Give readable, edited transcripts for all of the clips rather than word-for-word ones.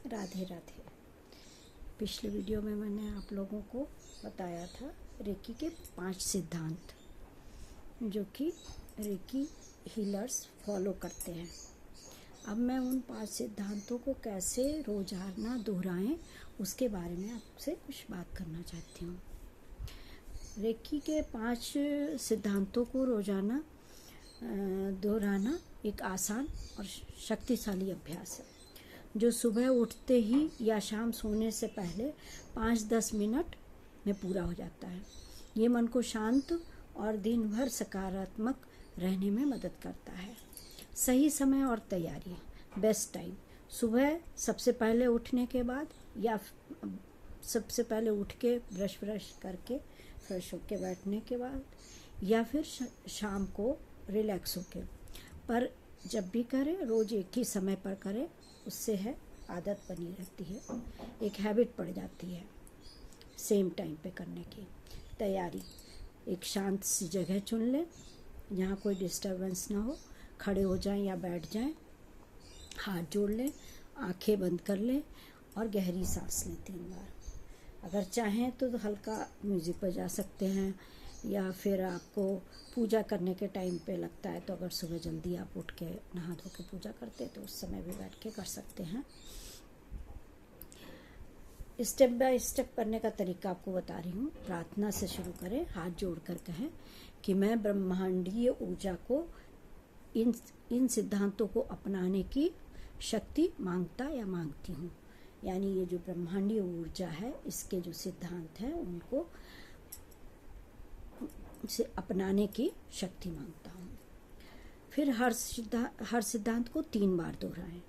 राधे राधे। पिछले वीडियो में मैंने आप लोगों को बताया था रेकी के 5 सिद्धांत जो कि रेकी हीलर्स फॉलो करते हैं। अब मैं उन 5 सिद्धांतों को कैसे रोजाना दोहराएं उसके बारे में आपसे कुछ बात करना चाहती हूँ। रेकी के 5 सिद्धांतों को रोजाना दोहराना एक आसान और शक्तिशाली अभ्यास है जो सुबह उठते ही या शाम सोने से पहले 5-10 मिनट में पूरा हो जाता है। ये मन को शांत और दिन भर सकारात्मक रहने में मदद करता है। सही समय और तैयारी, बेस्ट टाइम सुबह सबसे पहले उठने के बाद या सबसे पहले उठ के ब्रश करके फ्रेश होके बैठने के बाद या फिर शाम को रिलैक्स होके, पर जब भी करें रोज़ एक ही समय पर करें, उससे है आदत बनी रहती है, एक हैबिट पड़ जाती है सेम टाइम पे करने की। तैयारी, एक शांत सी जगह चुन लें जहाँ कोई डिस्टरबेंस ना हो, खड़े हो जाएं या बैठ जाएं, हाथ जोड़ लें, आंखें बंद कर लें और गहरी सांस लें 3 बार। अगर चाहें तो हल्का म्यूज़िक बजा सकते हैं या फिर आपको पूजा करने के टाइम पे लगता है तो अगर सुबह जल्दी आप उठ के नहा धो के पूजा करते तो उस समय भी बैठ के कर सकते हैं। स्टेप बाय स्टेप करने का तरीका आपको बता रही हूँ। प्रार्थना से शुरू करें, हाथ जोड़कर कहें कि मैं ब्रह्मांडीय ऊर्जा को इन सिद्धांतों को अपनाने की शक्ति मांगता या मांगती हूँ। यानी ये जो ब्रह्मांडीय ऊर्जा है, इसके जो सिद्धांत हैं उनको से अपनाने की शक्ति मांगता हूँ। फिर हर सिद्धांत को 3 बार दोहराएं।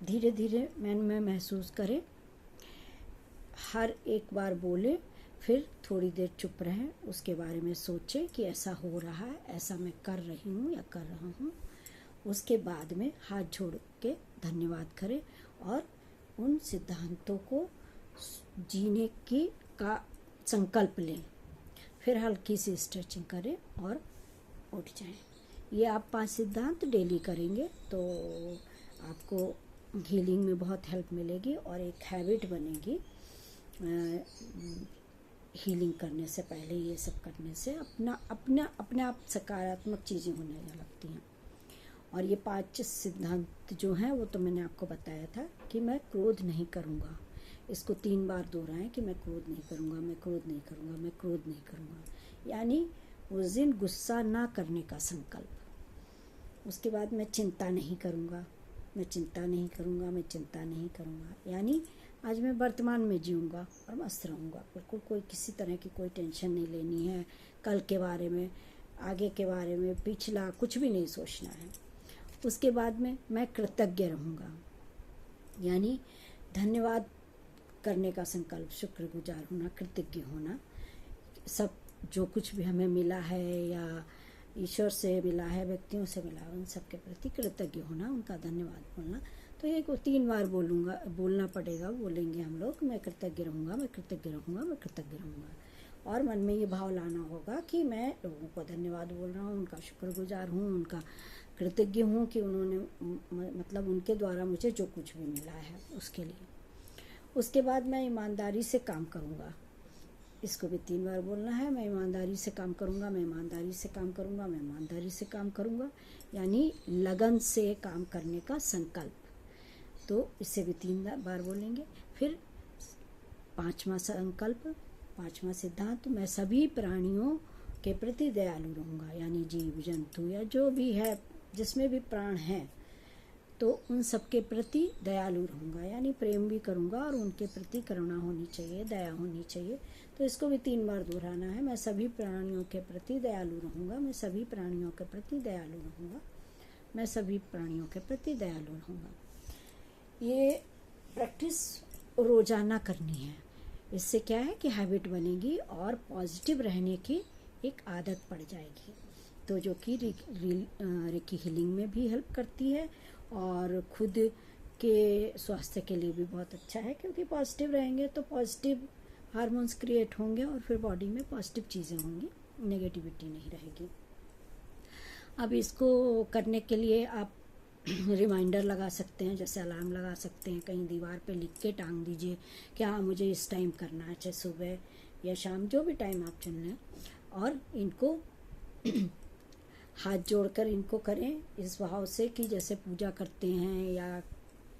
धीरे धीरे मन में महसूस करें, हर एक बार बोलें, फिर थोड़ी देर चुप रहें, उसके बारे में सोचें कि ऐसा हो रहा है, ऐसा मैं कर रही हूँ या कर रहा हूँ। उसके बाद में हाथ जोड़ के धन्यवाद करें और उन सिद्धांतों को जीने की का संकल्प लें। फिर हल्की सी स्ट्रेचिंग करें और उठ जाएं। ये आप 5 सिद्धांत डेली करेंगे तो आपको हीलिंग में बहुत हेल्प मिलेगी और एक हैबिट बनेगी। हीलिंग करने से पहले ये सब करने से अपने आप सकारात्मक चीज़ें होने लगती हैं। और ये 5 सिद्धांत जो हैं वो तो मैंने आपको बताया था कि मैं क्रोध नहीं करूँगा। इसको 3 बार दोहराएं कि मैं क्रोध नहीं करूँगा, मैं क्रोध नहीं करूँगा, मैं क्रोध नहीं करूँगा। यानी उस दिन गुस्सा ना करने का संकल्प। उसके बाद मैं चिंता नहीं करूँगा, मैं चिंता नहीं करूँगा, मैं चिंता नहीं करूँगा। यानी आज मैं वर्तमान में जीऊँगा और मस्त रहूँगा। बिल्कुल कोई किसी तरह की कोई टेंशन नहीं लेनी है, कल के बारे में, आगे के बारे में, पिछला कुछ भी नहीं सोचना है। उसके बाद में मैं कृतज्ञ रहूँगा, यानी धन्यवाद करने का संकल्प, शुक्रगुजार होना, कृतज्ञ होना। सब जो कुछ भी हमें मिला है या ईश्वर से मिला है, व्यक्तियों से मिला है, उन सब के प्रति कृतज्ञ होना, उनका धन्यवाद बोलना। तो ये को 3 बार बोलना पड़ेगा, बोलेंगे हम लोग, मैं कृतज्ञ रहूँगा, मैं कृतज्ञ रहूँगा, मैं कृतज्ञ रहूँगा। और मन में ये भाव लाना होगा कि मैं लोगों को धन्यवाद बोल रहा हूँ, उनका शुक्रगुजार हूँ, उनका कृतज्ञ हूँ कि उन्होंने मतलब उनके द्वारा मुझे जो कुछ भी मिला है उसके लिए। उसके बाद मैं ईमानदारी से काम करूँगा। इसको भी 3 बार बोलना है, मैं ईमानदारी से काम करूँगा, मैं ईमानदारी से काम करूँगा, मैं ईमानदारी से काम करूँगा। यानी लगन से काम करने का संकल्प। तो इसे भी 3 बार बोलेंगे। फिर 5वां संकल्प, 5वां सिद्धांत, मैं सभी प्राणियों के प्रति दयालु रहूँगा। यानी जीव जंतु या जो भी है, जिसमें भी प्राण है, तो उन सब के प्रति दयालु रहूँगा। यानी प्रेम भी करूँगा और उनके प्रति करुणा होनी चाहिए, दया होनी चाहिए। तो इसको भी 3 बार दोहराना है, मैं सभी प्राणियों के प्रति दयालु रहूँगा, मैं सभी प्राणियों के प्रति दयालु रहूँगा, मैं सभी प्राणियों के प्रति दयालु रहूँगा। ये प्रैक्टिस रोजाना करनी है। इससे क्या है कि हैबिट बनेगी और पॉजिटिव रहने की एक आदत पड़ जाएगी, तो जो कि रेकी हीलिंग में भी हेल्प करती है और खुद के स्वास्थ्य के लिए भी बहुत अच्छा है, क्योंकि पॉजिटिव रहेंगे तो पॉजिटिव हार्मोन्स क्रिएट होंगे और फिर बॉडी में पॉजिटिव चीज़ें होंगी, नेगेटिविटी नहीं रहेगी। अब इसको करने के लिए आप रिमाइंडर लगा सकते हैं, जैसे अलार्म लगा सकते हैं, कहीं दीवार पे लिख के टांग दीजिए कि हाँ मुझे इस टाइम करना है, चाहे सुबह या शाम, जो भी टाइम आप चुन लें। और इनको हाथ जोड़कर इनको करें इस भाव से कि जैसे पूजा करते हैं या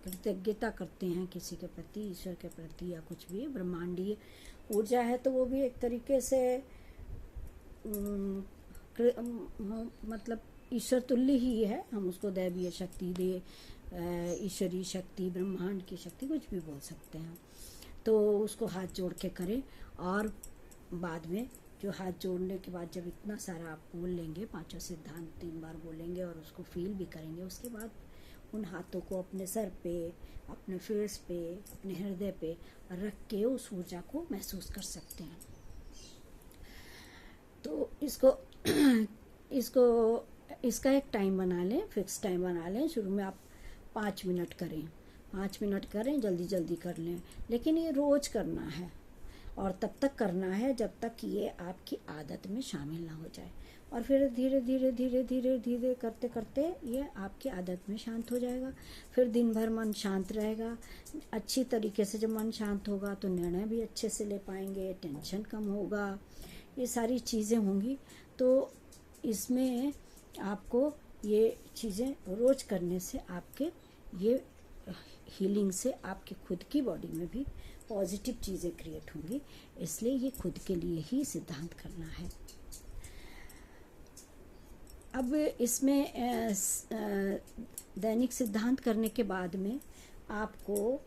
कृतज्ञता करते हैं किसी के प्रति, ईश्वर के प्रति या कुछ भी। ब्रह्मांडीय ऊर्जा है तो वो भी एक तरीके से मतलब ईश्वर तुल्य ही है। हम उसको दैवीय शक्ति ईश्वरीय शक्ति, ब्रह्मांड की शक्ति, कुछ भी बोल सकते हैं। तो उसको हाथ जोड़ के करें। और बाद में जो हाथ जोड़ने के बाद जब इतना सारा आप बोल लेंगे, 5 सिद्धांत 3 बार बोलेंगे और उसको फील भी करेंगे, उसके बाद उन हाथों को अपने सर पे, अपने फेस पे, अपने हृदय पे रख के उस ऊर्जा को महसूस कर सकते हैं। तो इसका एक टाइम बना लें, फिक्स टाइम बना लें। शुरू में आप 5 मिनट करें, 5 मिनट करें, जल्दी जल्दी कर लें, लेकिन ये रोज़ करना है और तब तक करना है जब तक ये आपकी आदत में शामिल ना हो जाए। और फिर धीरे धीरे धीरे धीरे धीरे करते करते ये आपकी आदत में शांत हो जाएगा। फिर दिन भर मन शांत रहेगा। अच्छी तरीके से जब मन शांत होगा तो निर्णय भी अच्छे से ले पाएंगे, टेंशन कम होगा, ये सारी चीज़ें होंगी। तो इसमें आपको ये चीज़ें रोज़ करने से आपके ये हीलिंग से आपकी खुद की बॉडी में भी पॉजिटिव चीज़ें क्रिएट होंगी। इसलिए ये खुद के लिए ही सिद्धांत करना है। अब इसमें दैनिक सिद्धांत करने के बाद में आपको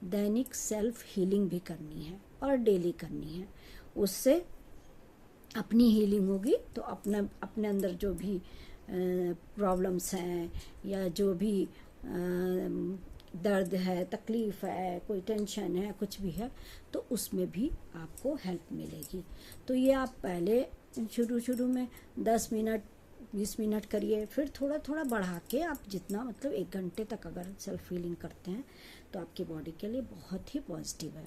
दैनिक सेल्फ हीलिंग भी करनी है और डेली करनी है। उससे अपनी हीलिंग होगी तो अपने अंदर जो भी प्रॉब्लम्स हैं या जो भी दर्द है, तकलीफ़ है, कोई टेंशन है, कुछ भी है, तो उसमें भी आपको हेल्प मिलेगी। तो ये आप पहले शुरू में 10 मिनट 20 मिनट करिए, फिर थोड़ा थोड़ा बढ़ा के आप जितना मतलब 1 घंटे तक अगर सेल्फ हीलिंग करते हैं तो आपकी बॉडी के लिए बहुत ही पॉजिटिव है।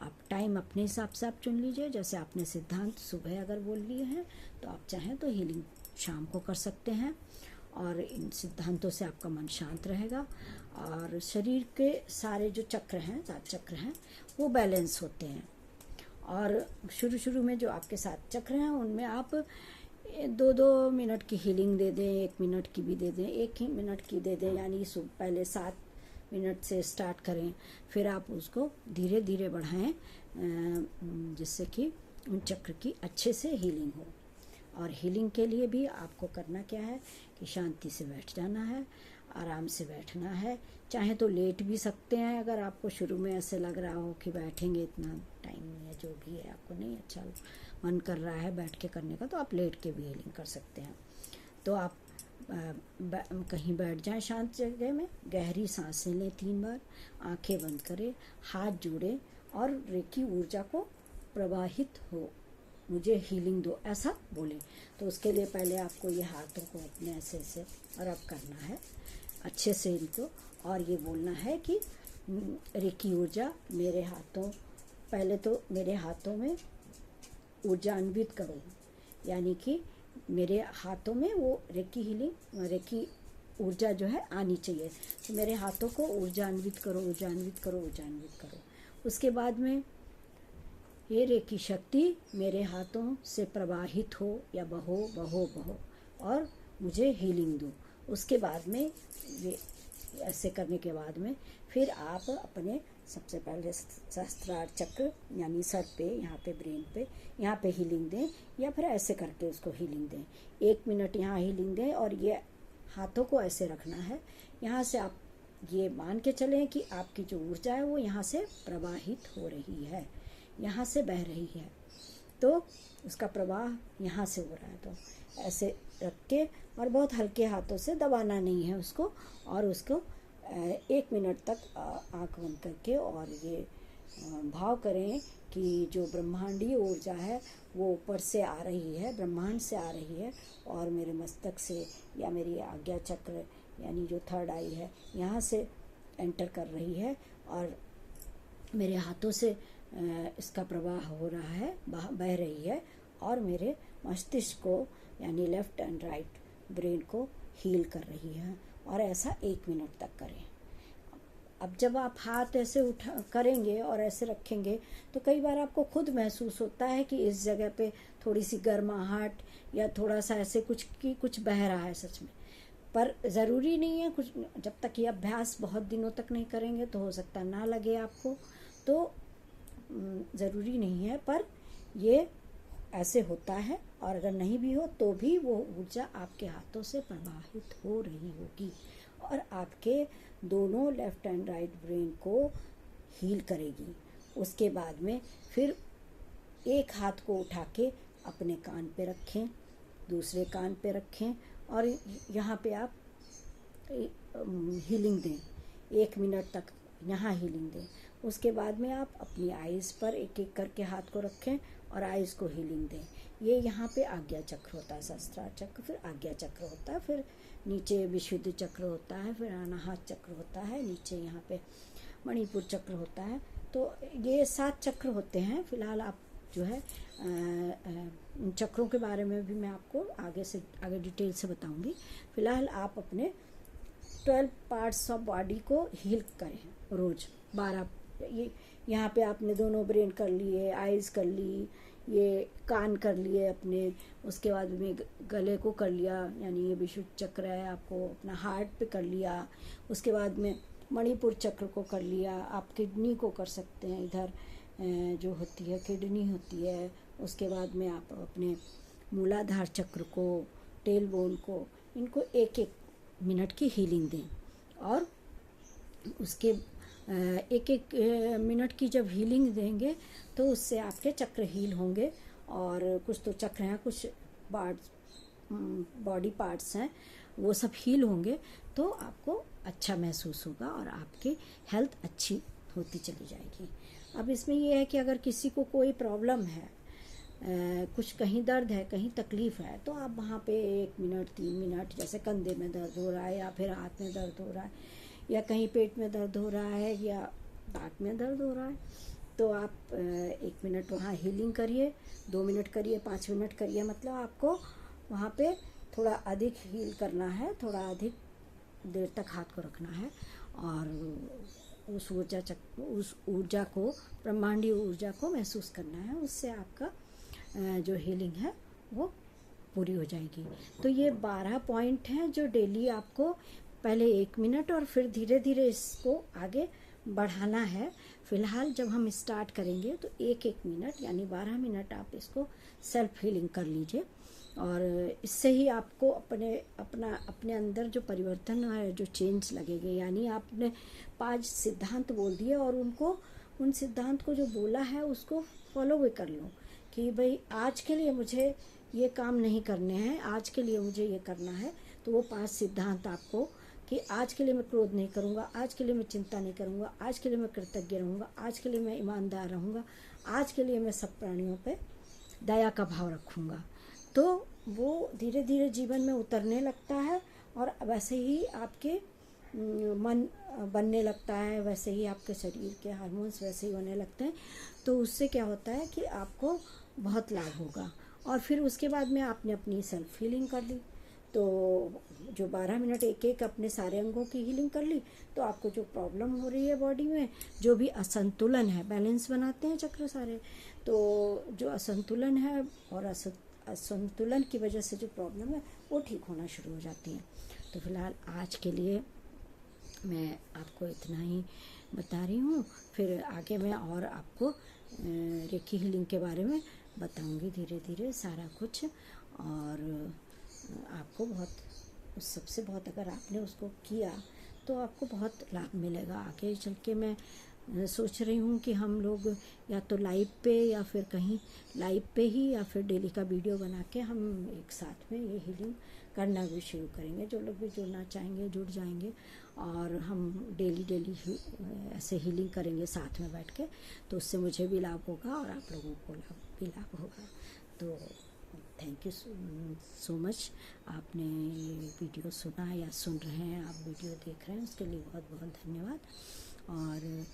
आप टाइम अपने हिसाब से आप चुन लीजिए। जैसे आपने सिद्धांत सुबह अगर बोल लिए हैं तो आप चाहें तो हीलिंग शाम को कर सकते हैं और इन सिद्धांतों से आपका मन शांत रहेगा और शरीर के सारे जो चक्र हैं, 7 चक्र हैं, वो बैलेंस होते हैं। और शुरू में जो आपके 7 चक्र हैं उनमें आप 2-2 मिनट की हीलिंग दे दें, 1 मिनट की भी दे दें, 1 ही मिनट की दे दें, यानी पहले 7 मिनट से स्टार्ट करें, फिर आप उसको धीरे धीरे बढ़ाएं जिससे कि उन चक्र की अच्छे से हीलिंग हो। और हीलिंग के लिए भी आपको करना क्या है कि शांति से बैठ जाना है, आराम से बैठना है। चाहे तो लेट भी सकते हैं, अगर आपको शुरू में ऐसे लग रहा हो कि बैठेंगे इतना टाइम या जो भी है, आपको नहीं अच्छा मन कर रहा है बैठ के करने का, तो आप लेट के भी हीलिंग कर सकते हैं। तो आप कहीं बैठ जाएं शांत जगह में, गहरी सांसें लें 3 बार, आंखें बंद करें, हाथ जोड़ें और रेकी ऊर्जा को प्रवाहित हो, मुझे हीलिंग दो, ऐसा बोलें। तो उसके लिए पहले आपको ये हाथों को अपने ऐसे रब करना है अच्छे से इनको, और ये बोलना है कि रेकी ऊर्जा मेरे हाथों, पहले तो मेरे हाथों में ऊर्जा अन्वित करो, यानी कि मेरे हाथों में वो रेकी ऊर्जा जो है आनी चाहिए। तो मेरे हाथों को ऊर्जा अन्वित करो, ऊर्जा अन्वित करो, ऊर्जा अन्वित करो। उसके बाद में ये रेकी शक्ति मेरे हाथों से प्रवाहित हो या बहो बहो बहो और मुझे हीलिंग दो। उसके बाद में ये ऐसे करने के बाद में फिर आप अपने सबसे पहले सहस्त्रार चक्र यानी सर पे, यहाँ पे ब्रेन पे, यहाँ पे हीलिंग दें, या फिर ऐसे करके उसको हीलिंग दें। 1 मिनट यहाँ हीलिंग दें और ये हाथों को ऐसे रखना है। यहाँ से आप ये मान के चलें कि आपकी जो ऊर्जा है वो यहाँ से प्रवाहित हो रही है, यहाँ से बह रही है, तो उसका प्रवाह यहाँ से हो रहा है। तो ऐसे रख के और बहुत हल्के हाथों से दबाना नहीं है उसको, और उसको 1 मिनट तक आँख बंद करके और ये भाव करें कि जो ब्रह्मांडीय ऊर्जा है वो ऊपर से आ रही है, ब्रह्मांड से आ रही है और मेरे मस्तक से या मेरी आज्ञा चक्र यानी जो 3rd आई है यहाँ से एंटर कर रही है और मेरे हाथों से इसका प्रवाह हो रहा है, बह रही है और मेरे मस्तिष्क को यानी लेफ़्ट एंड राइट ब्रेन को हील कर रही है और ऐसा 1 मिनट तक करें। अब जब आप हाथ ऐसे उठा करेंगे और ऐसे रखेंगे तो कई बार आपको खुद महसूस होता है कि इस जगह पे थोड़ी सी गर्माहट या थोड़ा सा ऐसे कुछ बह रहा है सच में, पर ज़रूरी नहीं है कुछ। जब तक ये अभ्यास बहुत दिनों तक नहीं करेंगे तो हो सकता ना लगे आपको, तो ज़रूरी नहीं है, पर ये ऐसे होता है। और अगर नहीं भी हो तो भी वो ऊर्जा आपके हाथों से प्रवाहित हो रही होगी और आपके दोनों लेफ्ट एंड राइट ब्रेन को हील करेगी। उसके बाद में फिर एक हाथ को उठा के अपने कान पे रखें, दूसरे कान पे रखें और यहाँ पे आप हीलिंग दें 1 मिनट तक, यहाँ हीलिंग दें। उसके बाद में आप अपनी आइज़ पर एक एक करके हाथ को रखें और आइज़ को हीलिंग दें। ये यहाँ पे आज्ञा चक्र होता है, सहस्त्रार चक्र, फिर आज्ञा चक्र होता है, फिर नीचे विशुद्ध चक्र होता है, फिर अनाहत चक्र होता है, नीचे यहाँ पे मणिपुर चक्र होता है। तो ये 7 चक्र होते हैं। फिलहाल आप जो है चक्रों के बारे में भी मैं आपको आगे डिटेल से बताऊंगी। फिलहाल आप अपने 12 पार्ट्स ऑफ बॉडी को हील करें रोज़ 12। ये यहाँ पे आपने दोनों ब्रेन कर लिए, आइज़ कर ली, ये कान कर लिए अपने, उसके बाद में गले को कर लिया, यानी ये विशुद्ध चक्र है, आपको अपना हार्ट पे कर लिया। उसके बाद में मणिपुर चक्र को कर लिया, आप किडनी को कर सकते हैं, इधर जो होती है किडनी होती है। उसके बाद में आप अपने मूलाधार चक्र को, टेल बोन को, इनको 1-1 मिनट की हीलिंग दें। और उसके 1-1 मिनट की जब हीलिंग देंगे तो उससे आपके चक्र हील होंगे। और कुछ तो चक्र हैं, कुछ बॉडी पार्ट्स हैं, वो सब हील होंगे तो आपको अच्छा महसूस होगा और आपकी हेल्थ अच्छी होती चली जाएगी। अब इसमें ये है कि अगर किसी को कोई प्रॉब्लम है, कुछ कहीं दर्द है, कहीं तकलीफ़ है, तो आप वहाँ पे 1 मिनट 3 मिनट, जैसे कंधे में दर्द हो रहा है या फिर हाथ में दर्द हो रहा है या कहीं पेट में दर्द हो रहा है या दांत में दर्द हो रहा है, तो आप 1 मिनट वहाँ हीलिंग करिए, 2 मिनट करिए, 5 मिनट करिए। मतलब आपको वहाँ पे थोड़ा अधिक हील करना है, थोड़ा अधिक देर तक हाथ को रखना है और उस ऊर्जा को, ब्रह्मांडीय ऊर्जा को महसूस करना है। उससे आपका जो हीलिंग है वो पूरी हो जाएगी। तो ये 12 पॉइंट हैं जो डेली आपको पहले 1 मिनट और फिर धीरे धीरे इसको आगे बढ़ाना है। फिलहाल जब हम स्टार्ट करेंगे तो 1-1 मिनट यानी 12 मिनट आप इसको सेल्फ हीलिंग कर लीजिए और इससे ही आपको अपने अंदर जो परिवर्तन है, जो चेंज लगेंगे। यानी आपने 5 सिद्धांत बोल दिए और उन सिद्धांत को जो बोला है उसको फॉलो भी कर लो कि भाई आज के लिए मुझे ये काम नहीं करने हैं, आज के लिए मुझे ये करना है। तो वो 5 सिद्धांत आपको कि आज के लिए मैं क्रोध नहीं करूँगा, आज के लिए मैं चिंता नहीं करूँगा, आज के लिए मैं कृतज्ञ रहूँगा, आज के लिए मैं ईमानदार रहूँगा, आज के लिए मैं सब प्राणियों पे दया का भाव रखूँगा। तो वो धीरे धीरे जीवन में उतरने लगता है और वैसे ही आपके मन बनने लगता है, वैसे ही आपके शरीर के हार्मोन्स वैसे ही होने लगते हैं। तो उससे क्या होता है कि आपको बहुत लाभ होगा। और फिर उसके बाद में आपने अपनी सेल्फ हीलिंग कर ली, तो जो 12 मिनट एक अपने सारे अंगों की हीलिंग कर ली, तो आपको जो प्रॉब्लम हो रही है बॉडी में, जो भी असंतुलन है, बैलेंस बनाते हैं चक्र सारे, तो जो असंतुलन है और असंतुलन की वजह से जो प्रॉब्लम है वो ठीक होना शुरू हो जाती है। तो फिलहाल आज के लिए मैं आपको इतना ही बता रही हूँ। फिर आगे मैं और आपको रेकी हीलिंग के बारे में बताऊंगी धीरे धीरे सारा कुछ। और आपको बहुत उस सबसे बहुत, अगर आपने उसको किया तो आपको बहुत लाभ मिलेगा आगे चल के। मैं सोच रही हूँ कि हम लोग या तो लाइव पे या फिर कहीं लाइव पे ही या फिर डेली का वीडियो बना के हम एक साथ में ये हीलिंग करना भी शुरू करेंगे। जो लोग भी जुड़ना चाहेंगे जुड़ जाएंगे और हम डेली ऐसे हीलिंग करेंगे साथ में बैठ के, तो उससे मुझे भी लाभ होगा और आप लोगों को भी लाभ होगा। तो थैंक यू सो मच। आपने ये वीडियो सुना या सुन रहे हैं, आप वीडियो देख रहे हैं, उसके लिए बहुत बहुत धन्यवाद। और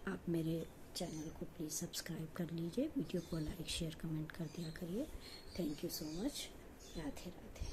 आप मेरे चैनल को प्लीज़ सब्सक्राइब कर लीजिए, वीडियो को लाइक शेयर कमेंट कर दिया करिए। Thank you so much. Radhe Radhe.